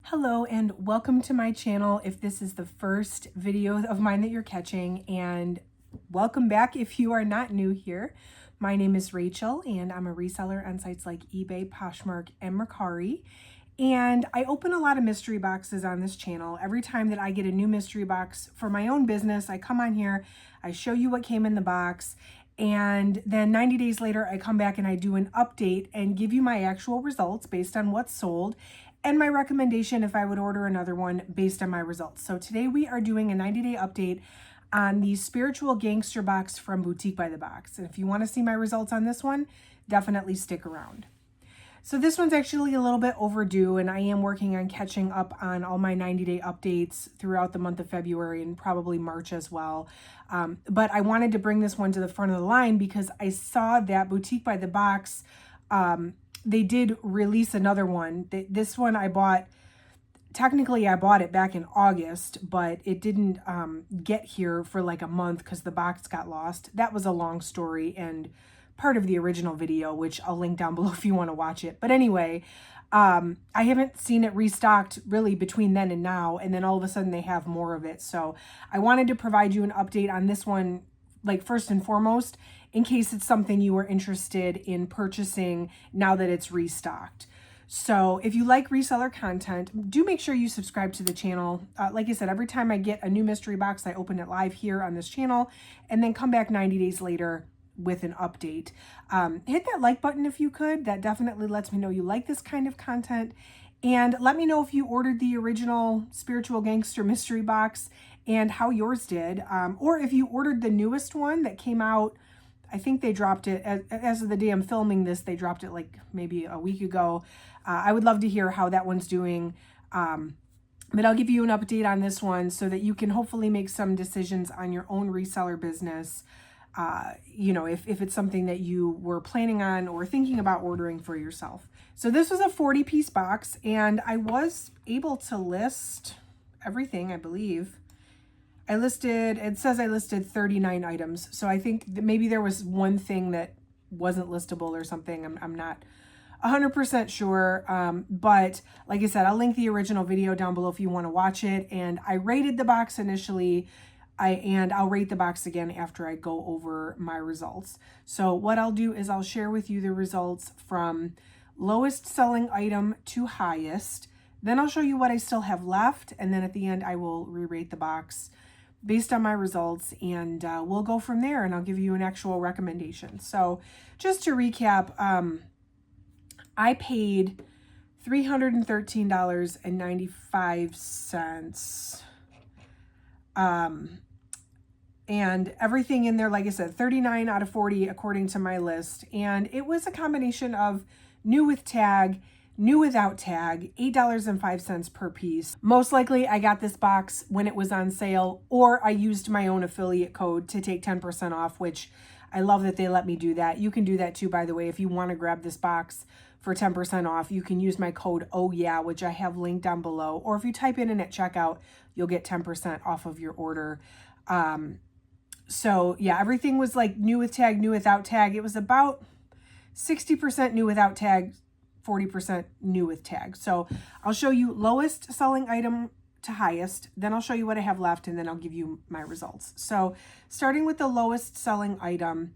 Hello and welcome to my channel if this is the first video of mine that you're catching, and welcome back if you are not new here. My name is Rachel and I'm a reseller on sites like eBay, Poshmark, and Mercari. And I open a lot of mystery boxes on this channel. Every time that I get a new mystery box for my own business, I come on here, I show you what came in the box, and then 90 days later, I come back and I do an update and give you my actual results based on what's sold and my recommendation if I would order another one based on my results. So today we are doing a 90-day update on the Spiritual Gangster box from Boutique by the Box. And if you want to see my results on this one, definitely stick around. So this one's actually a little bit overdue, and I am working on catching up on all my 90-day updates throughout the month of February and probably March as well. But I wanted to bring this one to the front of the line because I saw that Boutique by the Box, they did release another one. This one I bought, technically I bought it back in August, but it didn't get here for like a month because the box got lost. That was a long story and part of the original video, which I'll link down below if you want to watch it. But anyway, I haven't seen it restocked really between then and now, and then all of a sudden they have more of it. So I wanted to provide you an update on this one, like first and foremost, in case it's something you were interested in purchasing now that it's restocked. So if you like reseller content, do make sure you subscribe to the channel. Like I said, every time I get a new mystery box, I open it live here on this channel and then come back 90 days later with an update. Hit that like button if you could. That definitely lets me know you like this kind of content. And let me know if you ordered the original Spiritual Gangster mystery box and how yours did. Or if you ordered the newest one that came out, I think they dropped it, as of the day I'm filming this, they dropped it like maybe a week ago. I would love to hear how that one's doing. But I'll give you an update on this one so that you can hopefully make some decisions on your own reseller business. You know, if it's something that you were planning on or thinking about ordering for yourself. So this was a 40-piece box, and I was able to list everything, I believe. It says I listed 39 items. So I think that maybe there was one thing that wasn't listable or something. I'm not 100% sure. But like I said, I'll link the original video down below if you want to watch it. And I rated the box initially. And I'll rate the box again after I go over my results. So what I'll do is I'll share with you the results from lowest selling item to highest. Then I'll show you what I still have left. And then at the end, I will re-rate the box based on my results, and we'll go from there, and I'll give you an actual recommendation. So just to recap, I paid $313.95. And everything in there, like I said, 39 out of 40 according to my list. And it was a combination of new with tag, new without tag, $8.05 per piece. Most likely I got this box when it was on sale, or I used my own affiliate code to take 10% off, which I love that they let me do that. You can do that too, by the way. If you want to grab this box for 10% off, you can use my code OHYEAH, which I have linked down below. Or if you type it in at checkout, you'll get 10% off of your order. So yeah, everything was like new with tag, new without tag. It was about 60% new without tag, 40% new with tag. So I'll show you lowest selling item to highest, then I'll show you what I have left, and then I'll give you my results. So starting with the lowest selling item,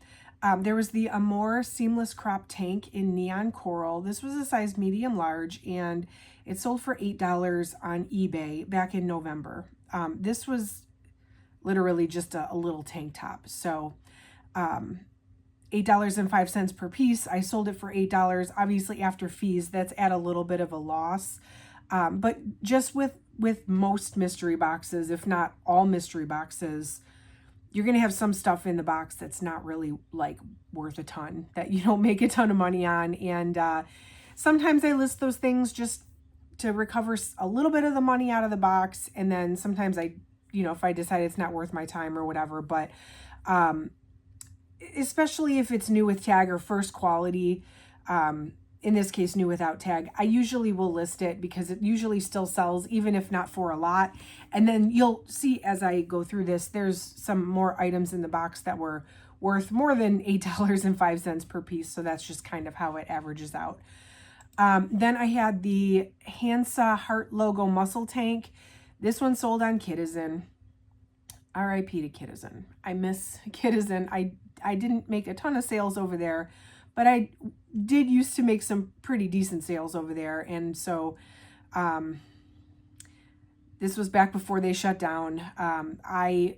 there was the Amore Seamless Crop Tank in Neon Coral. This was a size medium large, and it sold for $8 on eBay back in November. This was literally just a little tank top. So $8.05 per piece. I sold it for $8. Obviously after fees, that's at a little bit of a loss. But just with most mystery boxes, if not all mystery boxes, you're going to have some stuff in the box that's not really like worth a ton, that you don't make a ton of money on. And sometimes I list those things just to recover a little bit of the money out of the box. And then sometimes if I decide it's not worth my time or whatever, but especially if it's new with tag or first quality, in this case, new without tag, I usually will list it because it usually still sells, even if not for a lot. And then you'll see as I go through this, there's some more items in the box that were worth more than $8.05 per piece. So that's just kind of how it averages out. Then I had the Hansa Heart logo muscle tank. This one sold on Kidizen. RIP to Kidizen. I miss Kidizen. I didn't make a ton of sales over there, but I did used to make some pretty decent sales over there. And so this was back before they shut down. I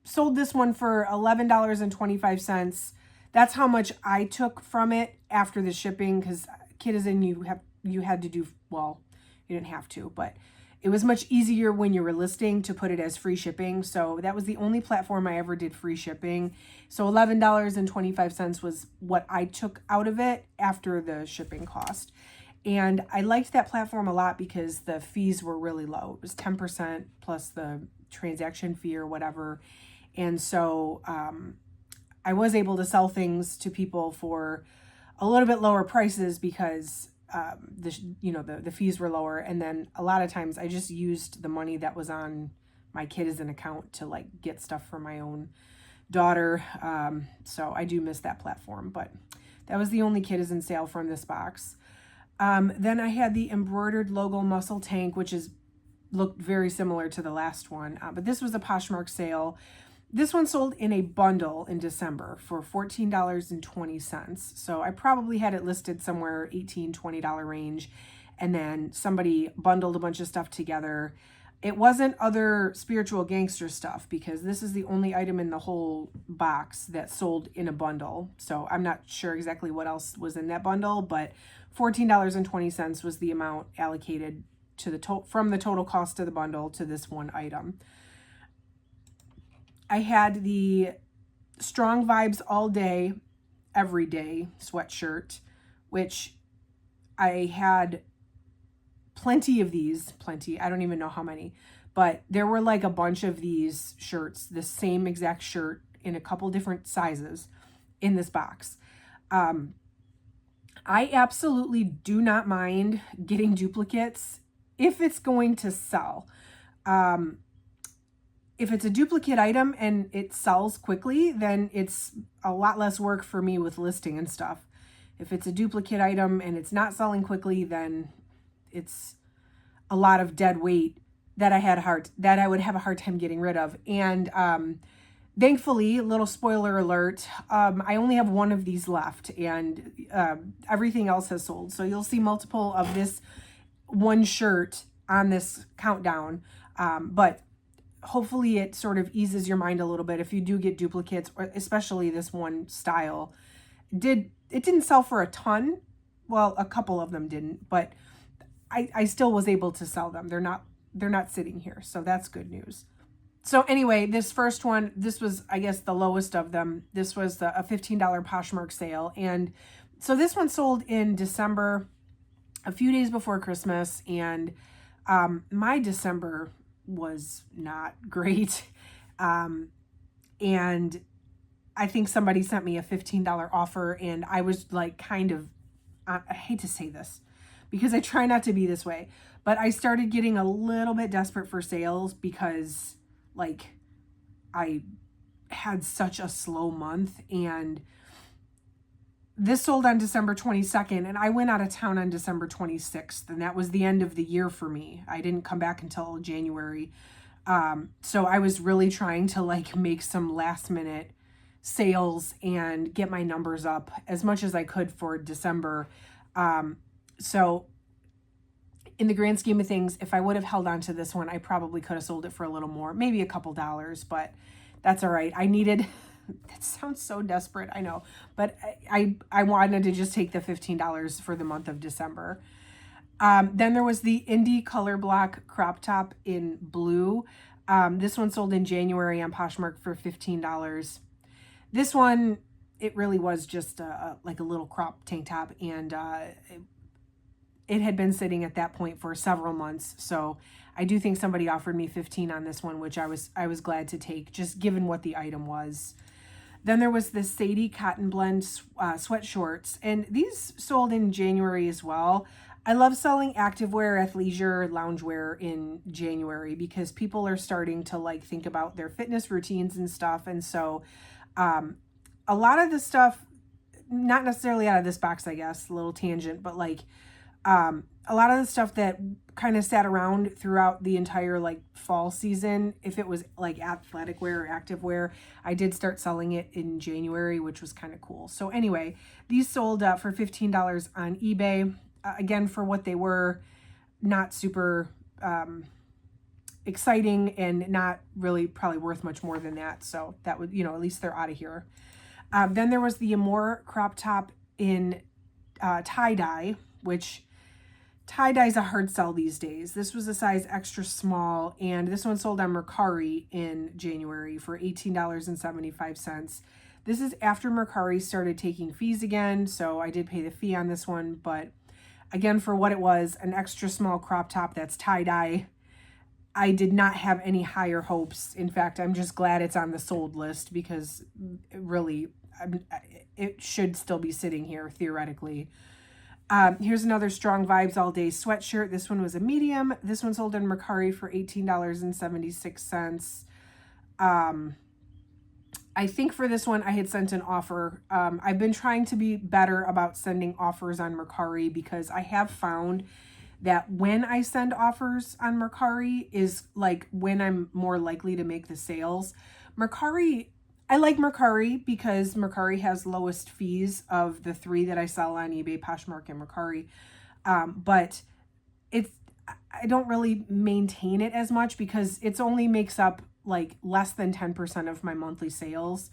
sold this one for $11.25. That's how much I took from it after the shipping, because Kidizen you had to do, well, you didn't have to, but it was much easier when you were listing to put it as free shipping. So that was the only platform I ever did free shipping. So $11.25 was what I took out of it after the shipping cost. And I liked that platform a lot because the fees were really low. It was 10% plus the transaction fee or whatever. And so I was able to sell things to people for a little bit lower prices because the fees were lower. And then a lot of times I just used the money that was on my Kidizen account to like get stuff for my own daughter. So I do miss that platform, but that was the only Kidizen sale from this box. Then I had the embroidered logo muscle tank, which looked very similar to the last one, but this was a Poshmark sale. This one sold in a bundle in December for $14.20. So I probably had it listed somewhere $18, $20 range. And then somebody bundled a bunch of stuff together. It wasn't other spiritual gangster stuff because this is the only item in the whole box that sold in a bundle. So I'm not sure exactly what else was in that bundle, but $14.20 was the amount allocated to the from the total cost of the bundle to this one item. I had the Strong Vibes All Day, Every Day sweatshirt, which I had plenty of these, I don't even know how many, but there were like a bunch of these shirts, the same exact shirt in a couple different sizes in this box. I absolutely do not mind getting duplicates if it's going to sell. If it's a duplicate item and it sells quickly, then it's a lot less work for me with listing and stuff. If it's a duplicate item and it's not selling quickly, then it's a lot of dead weight that I would have a hard time getting rid of. And thankfully, little spoiler alert, I only have one of these left, and everything else has sold. So you'll see multiple of this one shirt on this countdown, but hopefully it sort of eases your mind a little bit if you do get duplicates, or especially this one style. It didn't sell for a ton. Well, a couple of them didn't, but I still was able to sell them. They're not sitting here, so that's good news. So anyway, this first one, this was, I guess, the lowest of them. This was a $15 Poshmark sale. And so this one sold in December, a few days before Christmas. And my December was not great. And I think somebody sent me a $15 offer, and I was like kind of, I hate to say this because I try not to be this way, but I started getting a little bit desperate for sales because like I had such a slow month, and this sold on December 22nd, and I went out of town on December 26th, and that was the end of the year for me. I didn't come back until January. So I was really trying to like make some last minute sales and get my numbers up as much as I could for December. So in the grand scheme of things, if I would have held on to this one, I probably could have sold it for a little more, maybe a couple dollars, but that's all right. I needed, that sounds so desperate, I know, but I wanted to just take the $15 for the month of December. Then there was the Indie Color Block crop top in blue. This one sold in January on Poshmark for $15. This one, it really was just like a little crop tank top, and it had been sitting at that point for several months. So I do think somebody offered me $15 on this one, which I was glad to take, just given what the item was. Then there was this Sadie Cotton Blend sweat shorts, and these sold in January as well. I love selling activewear, athleisure, loungewear in January because people are starting to like think about their fitness routines and stuff. And so a lot of the stuff, not necessarily out of this box, I guess, a little tangent, but like A lot of the stuff that kind of sat around throughout the entire like fall season, if it was like athletic wear or active wear, I did start selling it in January, which was kind of cool. So anyway, these sold for $15 on eBay. Again, for what they were, not super exciting and not really probably worth much more than that. So that would, at least they're out of here. Then there was the Amore crop top in tie-dye, which tie-dye is a hard sell these days. This was a size extra small, and this one sold on Mercari in January for $18.75. This is after Mercari started taking fees again, so I did pay the fee on this one, but again, for what it was, an extra small crop top that's tie-dye, I did not have any higher hopes. In fact, I'm just glad it's on the sold list because really, it should still be sitting here theoretically. Here's another Strong Vibes All Day sweatshirt. This one was a medium. This one sold in Mercari for $18.76. I think for this one, I had sent an offer. I've been trying to be better about sending offers on Mercari because I have found that when I send offers on Mercari is like when I'm more likely to make the sales. Mercari, I like Mercari because Mercari has lowest fees of the three that I sell on eBay, Poshmark, and Mercari. But I don't really maintain it as much because it's only makes up like less than 10% of my monthly sales.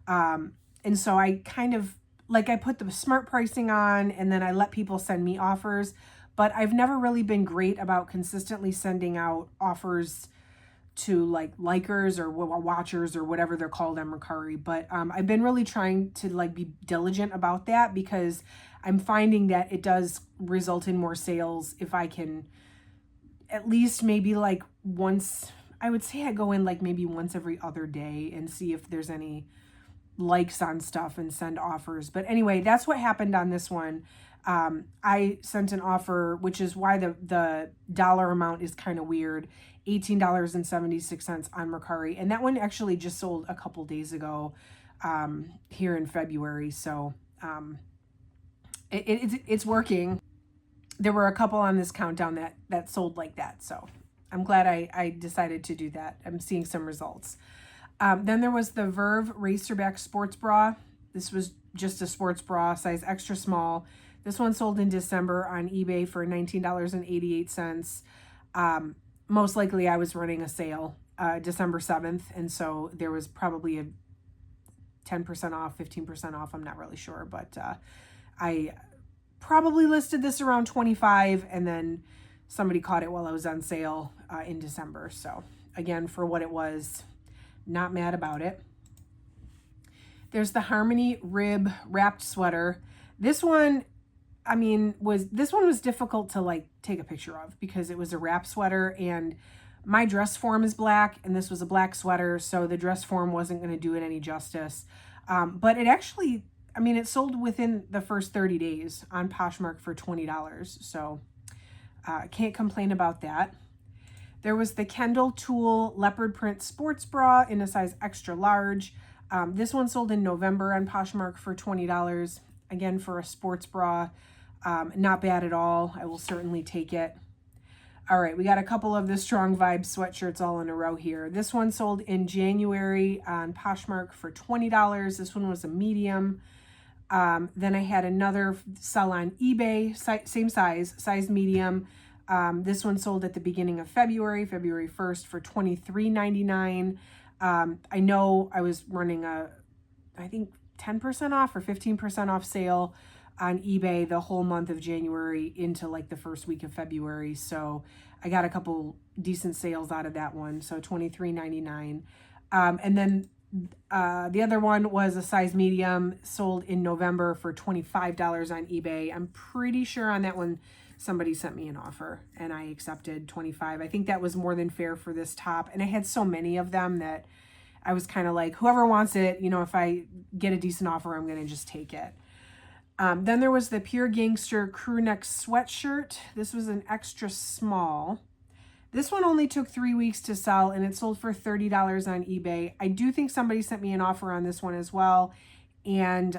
And so I kind of like, I put the smart pricing on and then I let people send me offers, but I've never really been great about consistently sending out offers to like likers or watchers or whatever they're called on Mercari. But I've been really trying to like be diligent about that because I'm finding that it does result in more sales if I can at least maybe like once, I would say I go in like maybe once every other day and see if there's any likes on stuff and send offers. But anyway, that's what happened on this one. I sent an offer, which is why the dollar amount is kind of weird, $18.76 on Mercari. And that one actually just sold a couple days ago here in February. So it's working. There were a couple on this countdown that sold like that. So I'm glad I decided to do that. I'm seeing some results. Then there was the Verve Racerback Sports Bra. This was just a sports bra, size extra small. This one sold in December on eBay for $19.88. Most likely I was running a sale December 7th, and so there was probably a 10% off, 15% off. I'm not really sure, but I probably listed this around 25, and then somebody caught it while I was on sale in December. So again, for what it was, not mad about it. There's the Harmony Rib Wrapped Sweater. This one, this one was difficult to like take a picture of because it was a wrap sweater and my dress form is black and this was a black sweater. So the dress form wasn't going to do it any justice. But it actually, it sold within the first 30 days on Poshmark for $20. So can't complain about that. There was the Kendall Tool Leopard Print Sports Bra in a size extra large. This one sold in November on Poshmark for $20. Again, for a sports bra, not bad at all. I will certainly take it. All right, we got a couple of the Strong Vibes sweatshirts all in a row here. This one sold in January on Poshmark for $20. This one was a medium. Then I had another sell on eBay, same size medium. This one sold at the beginning of February 1st for $23.99. I know I was running I think 10% off or 15% off sale on eBay the whole month of January into like the first week of February. So I got a couple decent sales out of that one. So $23.99. And then the other one was a size medium, sold in November for $25 on eBay. I'm pretty sure on that one, somebody sent me an offer and I accepted $25. I think that was more than fair for this top. And I had so many of them that I was kind of like, whoever wants it, if I get a decent offer, I'm going to just take it. Then there was the Pure Gangster crew neck sweatshirt. This was an extra small. This one only took 3 weeks to sell and it sold for $30 on eBay. I do think somebody sent me an offer on this one as well. And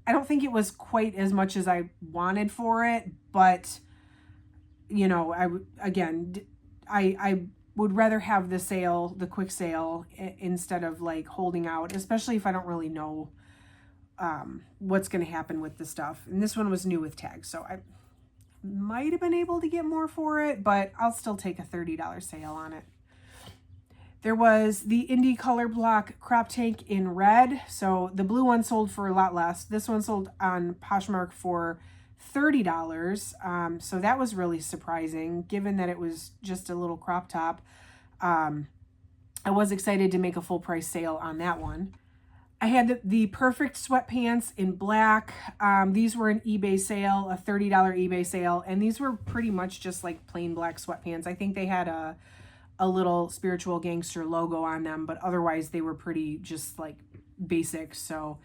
I don't think it was quite as much as I wanted for it, but you know, I would rather have the sale, the quick sale, instead of like holding out, especially if I don't really know what's going to happen with the stuff. And this one was new with tags, so I might have been able to get more for it, but I'll still take a $30 sale on it. There was the Indie Color Block crop tank in red. So the blue one sold for a lot less. This one sold on Poshmark for $30. So that was really surprising, given that it was just a little crop top. I was excited to make a full price sale on that one. I had the perfect sweatpants in black. These were an eBay sale, a $30 eBay sale. And these were pretty much just like plain black sweatpants. I think they had a little Spiritual Gangster logo on them, but otherwise they were pretty just like basic. So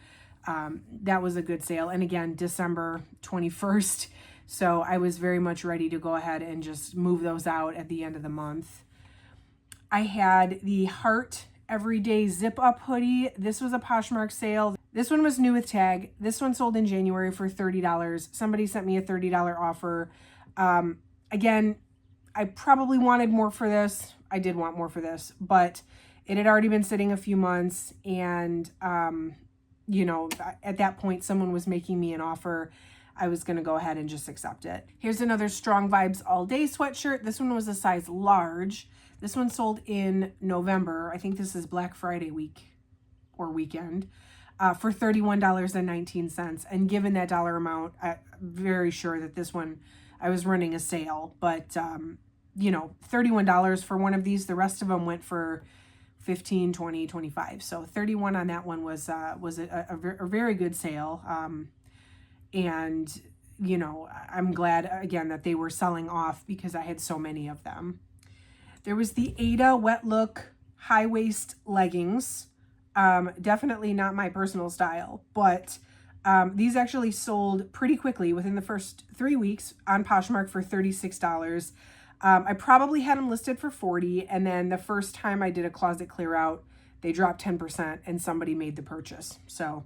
that was a good sale. And again, December 21st. So I was very much ready to go ahead and just move those out at the end of the month. I had the Heart Everyday Zip Up hoodie. This was a Poshmark sale. This one was new with tag. This one sold in January for $30. Somebody sent me a $30 offer. Again, I probably wanted more for this. I did want more for this, but it had already been sitting a few months, and you know, at that point someone was making me an offer. I was going to go ahead and just accept it. Here's another Strong Vibes All Day sweatshirt. This one was a size large. This one sold in November. I think this is Black Friday week or weekend, for $31.19. And given that dollar amount, I'm very sure that this one, I was running a sale, but you know, $31 for one of these. The rest of them went for $15, $20, $25. So $31 on that one was a very good sale. And you know, I'm glad again that they were selling off because I had so many of them. There was the Ada Wet Look high waist leggings. Definitely not my personal style, but these actually sold pretty quickly within the first 3 weeks on Poshmark for $36. I probably had them listed for $40, and then the first time I did a closet clear out, they dropped 10% and somebody made the purchase. So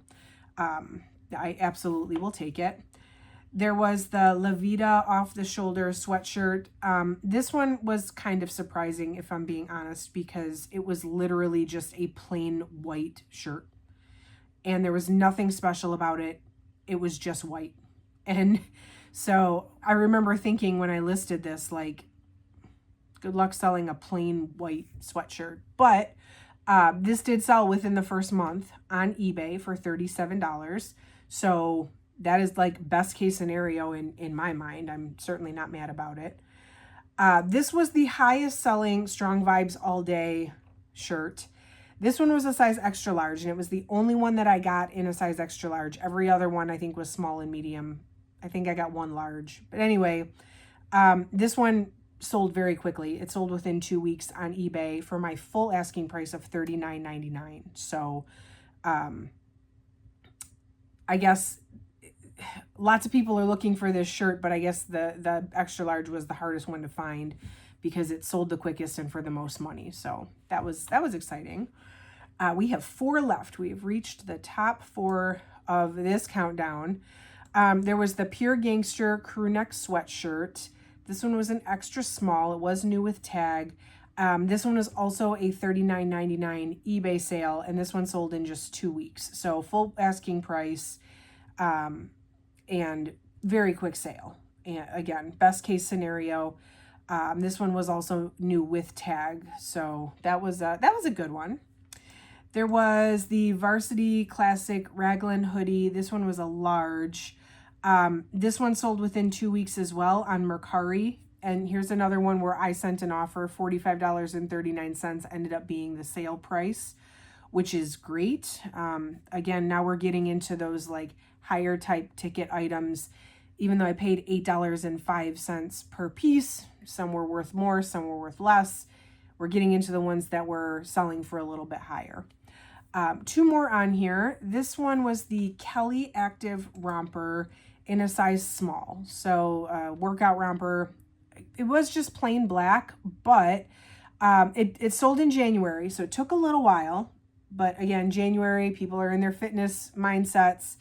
I absolutely will take it. There was the La Vida off the shoulder sweatshirt. This one was kind of surprising, if I'm being honest, because it was literally just a plain white shirt. And there was nothing special about it. It was just white. And so I remember thinking when I listed this, like, good luck selling a plain white sweatshirt. But this did sell within the first month on eBay for $37. So that is like best case scenario in my mind. I'm certainly not mad about it. This was the highest selling Strong Vibes All Day shirt. This one was a size extra large, and it was the only one that I got in a size extra large. Every other one I think was small and medium. I think I got one large. But anyway, this one sold very quickly. It sold within 2 weeks on eBay for my full asking price of $39.99. So I guess lots of people are looking for this shirt, but I guess the extra large was the hardest one to find because it sold the quickest and for the most money. So that was exciting. We have 4 left. We've reached the top 4 of this countdown. There was the Pure Gangster crew neck sweatshirt. This one was an extra small. It was new with tag. This one was also a $39.99 eBay sale, and this one sold in just 2 weeks. So full asking price, and very quick sale. And again, best case scenario. This one was also new with tag, so that was a good one. There was the Varsity Classic Raglan hoodie. This one was a large. This one sold within 2 weeks as well on Mercari. And here's another one where I sent an offer. $45.39 ended up being the sale price, which is great. Again, now we're getting into those like higher type ticket items. Even though I paid $8.05 per piece, some were worth more, some were worth less. We're getting into the ones that were selling for a little bit higher. 2 more on here. This one was the Kelly Active Romper in a size small. So workout romper. It was just plain black, but it sold in January. So it took a little while. But again, January, people are in their fitness mindsets.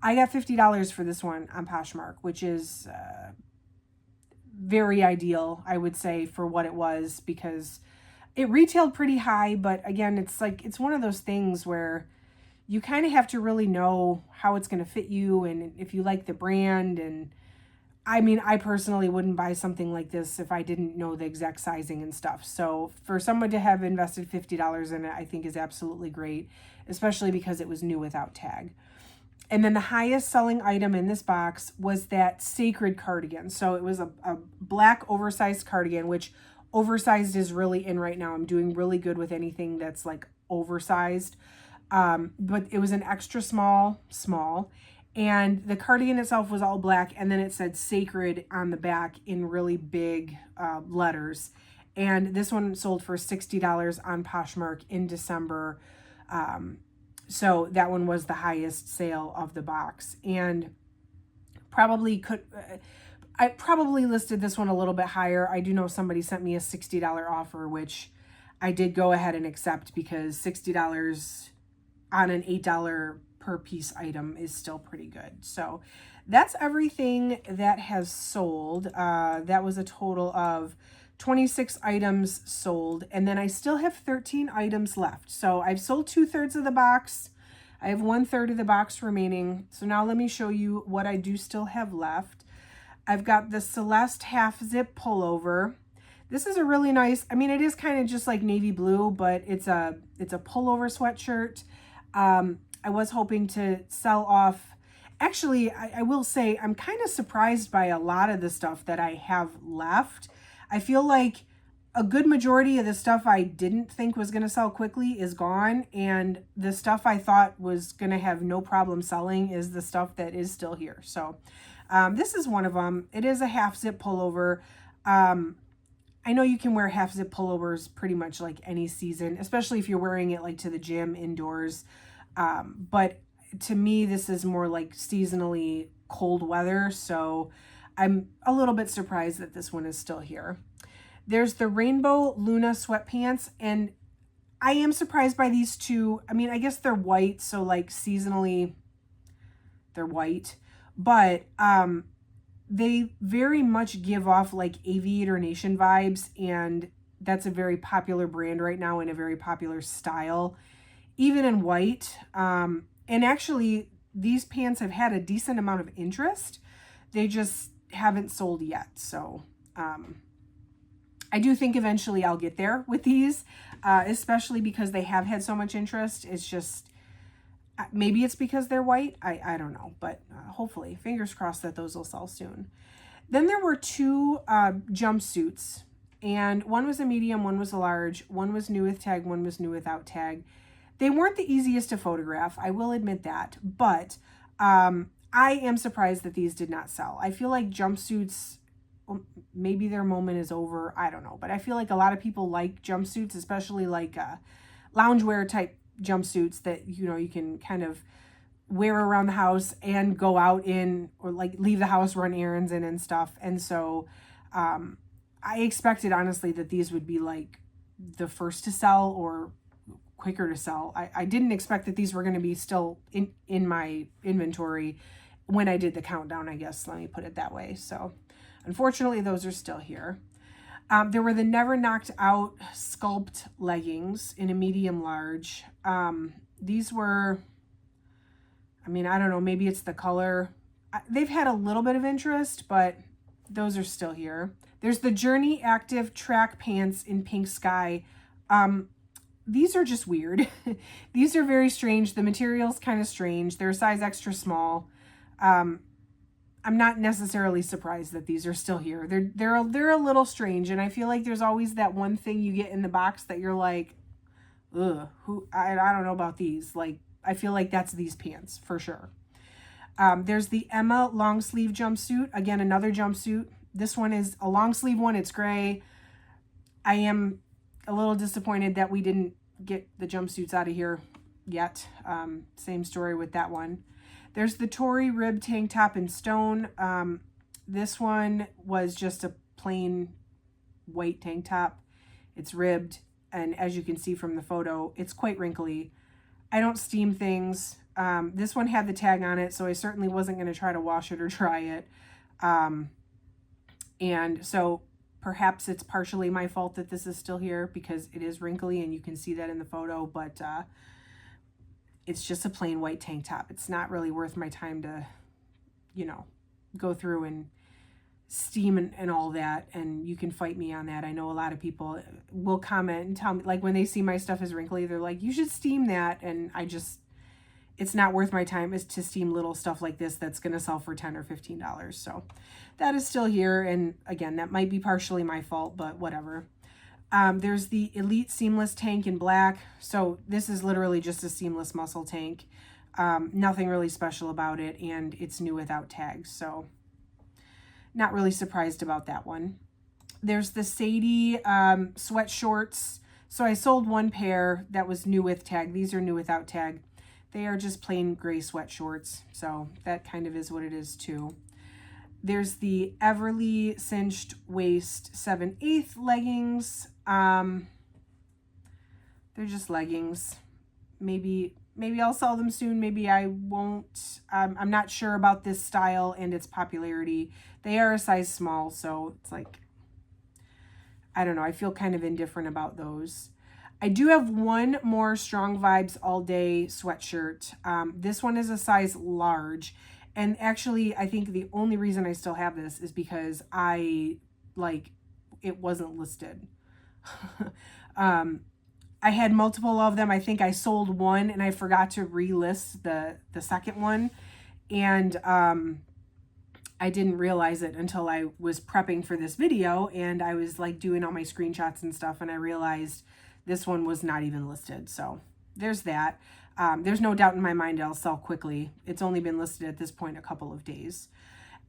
I got $50 for this one on Poshmark, which is very ideal, I would say, for what it was, because it retailed pretty high. But again, it's like, it's one of those things where you kind of have to really know how it's going to fit you and if you like the brand. And I mean, I personally wouldn't buy something like this if I didn't know the exact sizing and stuff. So for someone to have invested $50 in it, I think is absolutely great, especially because it was new without tag. And then the highest selling item in this box was that sacred cardigan. So it was a black oversized cardigan, which oversized is really in right now. I'm doing really good with anything that's like oversized. But it was an extra small. And the cardigan itself was all black. And then it said sacred on the back in really big letters. And this one sold for $60 on Poshmark in December. So that one was the highest sale of the box, and I probably listed this one a little bit higher. I do know somebody sent me a $60 offer, which I did go ahead and accept, because $60 on an $8 per piece item is still pretty good. So that's everything that has sold. That was a total of 26 items sold, and then I still have 13 items left. So I've sold 2/3 of the box. I have 1/3 of the box remaining. So now let me show you what I do still have left. I've got the Celeste half zip pullover. This is a really nice, I mean, it is kind of just like navy blue, but it's a pullover sweatshirt. I was hoping to sell off. Actually, I will say I'm kind of surprised by a lot of the stuff that I have left. I feel like a good majority of the stuff I didn't think was going to sell quickly is gone. And the stuff I thought was going to have no problem selling is the stuff that is still here. So this is one of them. It is a half zip pullover. I know you can wear half zip pullovers pretty much like any season, especially if you're wearing it like to the gym indoors. But to me, this is more like seasonally cold weather. So I'm a little bit surprised that this one is still here. There's the Rainbow Luna sweatpants, and I am surprised by these two. I mean, I guess they're white, so like seasonally they're white, but they very much give off like Aviator Nation vibes, and that's a very popular brand right now and a very popular style, even in white. And actually, these pants have had a decent amount of interest. They just haven't sold yet. So I do think eventually I'll get there with these, especially because they have had so much interest. It's just, maybe it's because they're white. I don't know, but hopefully, fingers crossed that those will sell soon. Then there were two jumpsuits, and one was a medium, one was a large, one was new with tag, one was new without tag. They weren't the easiest to photograph, I will admit that, but I am surprised that these did not sell. I feel like jumpsuits, maybe their moment is over, I don't know, but I feel like a lot of people like jumpsuits, especially like loungewear type jumpsuits that, you know, you can kind of wear around the house and go out in, or like leave the house, run errands in and stuff. And so I expected, honestly, that these would be like the first to sell or quicker to sell. I didn't expect that these were going to be still in my inventory when I did the countdown, I guess. Let me put it that way. So unfortunately, those are still here. There were the Never Knocked Out Sculpt leggings in a medium large. These were, I mean, I don't know, maybe it's the color. They've had a little bit of interest, but those are still here. There's the Journey Active Track Pants in Pink Sky. These are just weird. These are very strange. The material's kind of strange. They're a size extra small. I'm not necessarily surprised that these are still here. They're a little strange, and I feel like there's always that one thing you get in the box that you're like, ugh, I don't know about these. Like, I feel like that's these pants for sure. There's the Emma long sleeve jumpsuit. Again, another jumpsuit. This one is a long sleeve one. It's gray. I am a little disappointed that we didn't get the jumpsuits out of here yet. Same story with that one. There's the Tory rib tank top in stone. This one was just a plain white tank top. It's ribbed, and as you can see from the photo, it's quite wrinkly. I don't steam things. This one had the tag on it, so I certainly wasn't going to try to wash it or dry it. And so perhaps it's partially my fault that this is still here because it is wrinkly and you can see that in the photo, but it's just a plain white tank top. It's not really worth my time to, you know, go through and steam and all that. And you can fight me on that. I know a lot of people will comment and tell me, like, when they see my stuff is wrinkly, they're like, you should steam that. And it's not worth my time is to steam little stuff like this that's going to sell for $10 or $15. So that is still here. And again, that might be partially my fault, but whatever. There's the Elite Seamless Tank in black. So this is literally just a seamless muscle tank. Nothing really special about it, and it's new without tags. So not really surprised about that one. There's the Sadie sweat shorts. So I sold one pair that was new with tag. These are new without tag. They are just plain gray sweat shorts. So that kind of is what it is too. There's the Everly cinched waist 7/8 leggings. They're just leggings. Maybe I'll sell them soon. Maybe I won't. I'm not sure about this style and its popularity. They are a size small, so it's like, I don't know. I feel kind of indifferent about those. I do have one more Strong Vibes All Day sweatshirt. This one is a size large. And actually, I think the only reason I still have this is because it wasn't listed. I had multiple of them. I think I sold one and I forgot to relist the second one. And I didn't realize it until I was prepping for this video and I was like doing all my screenshots and stuff, and I realized this one was not even listed. So there's that. There's no doubt in my mind it'll sell quickly. It's only been listed at this point a couple of days.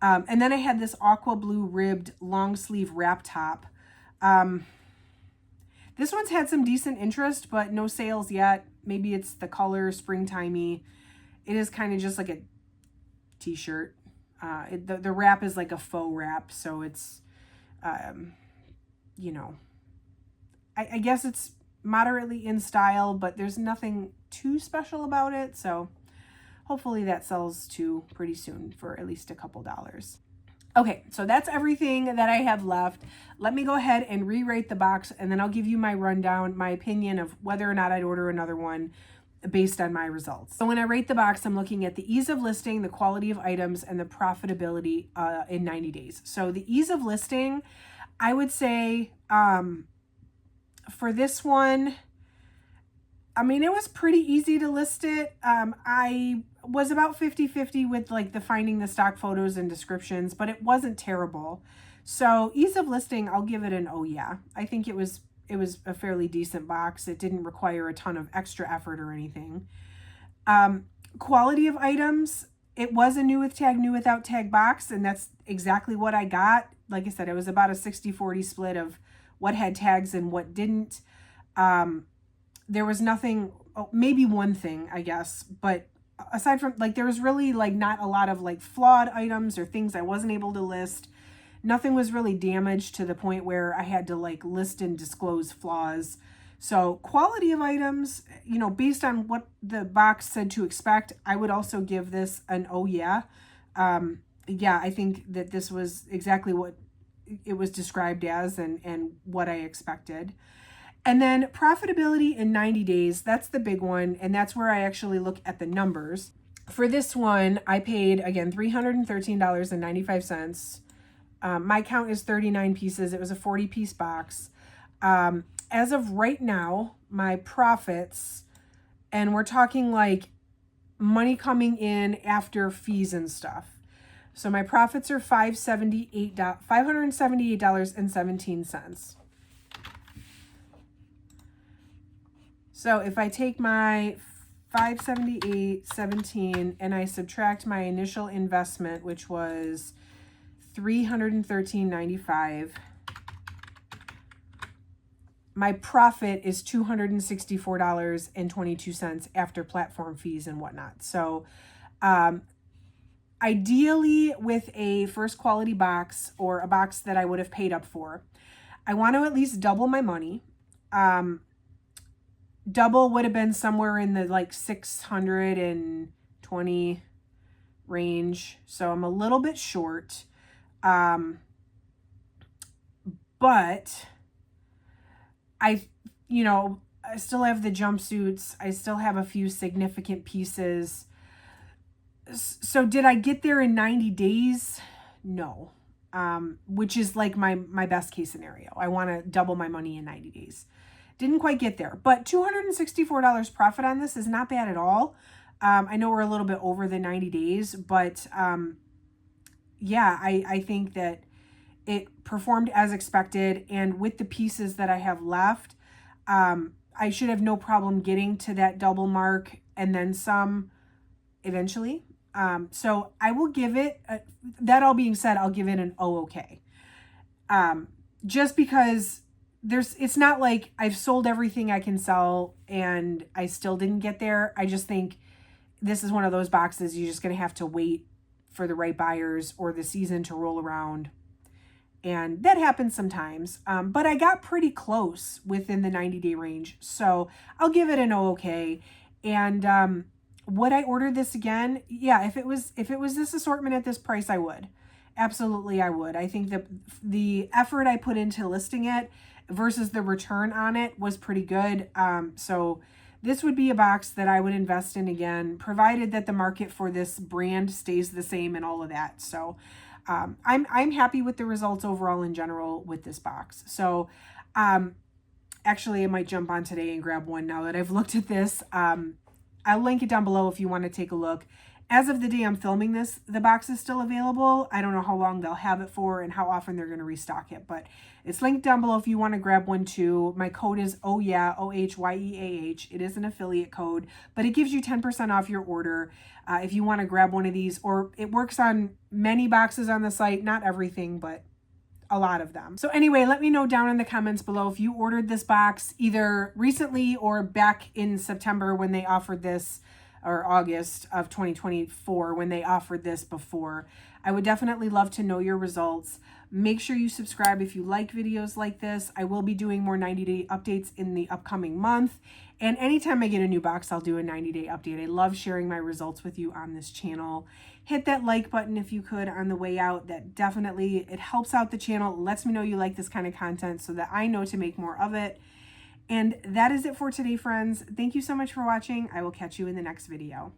And then I had this aqua blue ribbed long sleeve wrap top. This one's had some decent interest, but no sales yet. Maybe it's the color, springtimey. It is kind of just like a t-shirt. The wrap is like a faux wrap, so it's, you know, I guess it's moderately in style, but there's nothing too special about it. So hopefully that sells too pretty soon for at least a couple dollars. Okay, so that's everything that I have left. Let me go ahead and re-rate the box, and then I'll give you my rundown, my opinion of whether or not I'd order another one based on my results. So when I rate the box, I'm looking at the ease of listing, the quality of items, and the profitability in 90 days. So the ease of listing, I would say for this one, I mean, it was pretty easy to list it. I was about 50-50 with like the finding the stock photos and descriptions, but it wasn't terrible. So ease of listing, I'll give it an oh yeah. I think it was a fairly decent box. It didn't require a ton of extra effort or anything. Quality of items, it was a new with tag, new without tag box, and that's exactly what I got. Like I said, it was about a 60-40 split of what had tags and what didn't. There was nothing, maybe one thing, I guess, but aside from, like, there was really, like, not a lot of, like, flawed items or things I wasn't able to list. Nothing was really damaged to the point where I had to, like, list and disclose flaws. So quality of items, you know, based on what the box said to expect, I would also give this an oh yeah. Yeah, I think that this was exactly what it was described as and what I expected. And then profitability in 90 days, that's the big one. And that's where I actually look at the numbers. For this one, I paid, again, $313.95. My count is 39 pieces. It was a 40-piece box. As of right now, my profits, and we're talking like money coming in after fees and stuff. So my profits are $578.17. So if I take my $578.17 and I subtract my initial investment, which was $313.95, my profit is $264.22 after platform fees and whatnot. So ideally with a first quality box or a box that I would have paid up for, I want to at least double my money. Double would have been somewhere in the like 620 range. So I'm a little bit short. But I still have the jumpsuits. I still have a few significant pieces. So did I get there in 90 days? No. Which is like my best case scenario. I want to double my money in 90 days. Didn't quite get there, but $264 profit on this is not bad at all. I know we're a little bit over the 90 days, but yeah, I think that it performed as expected. And with the pieces that I have left, I should have no problem getting to that double mark and then some eventually. So I will give it, that all being said, I'll give it an okay. Just because it's not like I've sold everything I can sell and I still didn't get there. I just think this is one of those boxes you're just going to have to wait for the right buyers or the season to roll around. And that happens sometimes. But I got pretty close within the 90-day range. So I'll give it an okay. And would I order this again? Yeah, if it was this assortment at this price, I would. Absolutely, I would. I think that the effort I put into listing it versus the return on it was pretty good. So this would be a box that I would invest in again, provided that the market for this brand stays the same and all of that. So I'm happy with the results overall in general with this box. So actually, I might jump on today and grab one now that I've looked at this. I'll link it down below if you want to take a look. As of the day I'm filming this, the box is still available. I don't know how long they'll have it for and how often they're going to restock it, but it's linked down below if you want to grab one too. My code is OHYEAH. It is an affiliate code, but it gives you 10% off your order if you want to grab one of these, or it works on many boxes on the site, not everything, but a lot of them. So anyway, let me know down in the comments below if you ordered this box either recently or back in September when they offered this, or August of 2024 when they offered this before. I would definitely love to know your results. Make sure you subscribe if you like videos like this. I will be doing more 90-day updates in the upcoming month. And anytime I get a new box, I'll do a 90-day update. I love sharing my results with you on this channel. Hit that like button if you could on the way out. That definitely, it helps out the channel. It lets me know you like this kind of content so that I know to make more of it. And that is it for today, friends. Thank you so much for watching. I will catch you in the next video.